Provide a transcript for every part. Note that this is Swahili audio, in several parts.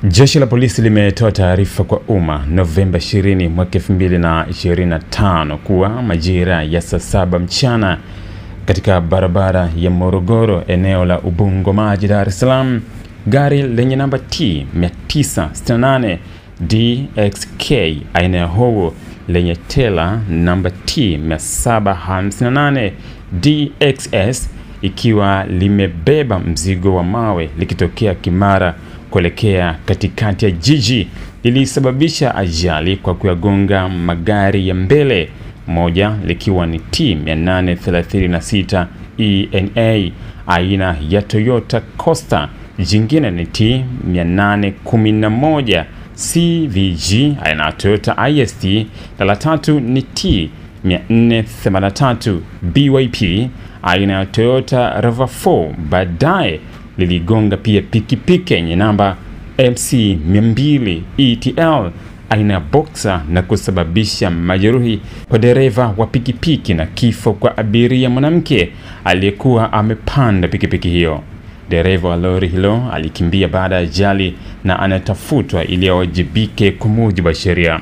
Jeshi la polisi limetoa taarifa kwa umma Novemba 20 mwaka 2025 kuwa majira ya saa 7 mchana katika barabara ya Morogoro eneo la Ubungo Maji, Dar es Salaam, gari lenye namba T 968 DXK aina ya Howo lenye tela namba T 758 DXS ikiwa limebeba mzigo wa mawe likitokea Kimara kuelekea katikati ya jiji lilisababisha ajali kwa kuyagonga magari ya mbele, moja likiwa ni T 836 ENA aina ya Toyota Coaster, jingine ni T 811 CVG aina ya Toyota IST, na la tatu ni T 483 BYP aina ya Toyota RAV4. Baadaye liligonga pia pikipiki yenye namba MC 200 ETL aina ya Boxer na kusababisha majeruhi kwa dereva wa pikipiki na kifo kwa abiria mwanamke aliyekuwa amepanda pikipiki hiyo. Dereva wa lori hilo alikimbia baada ya ajali na anatafutwa ili awajibike kwa mujibu wa sheria.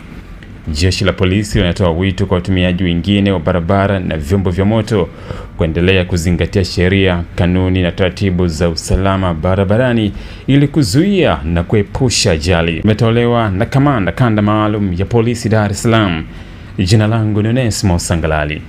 Jeshi la polisi linatoa wito kwa watumiaji wengine wa barabara na vyombo vya moto kuendelea kuzingatia sheria, kanuni na taratibu za usalama barabarani ili kuzuia na kuepusha ajali. Imetolewa na Kamanda Kanda Maalum ya Polisi Dar es Salaam. Jina langu ni Onesmo Sangalali.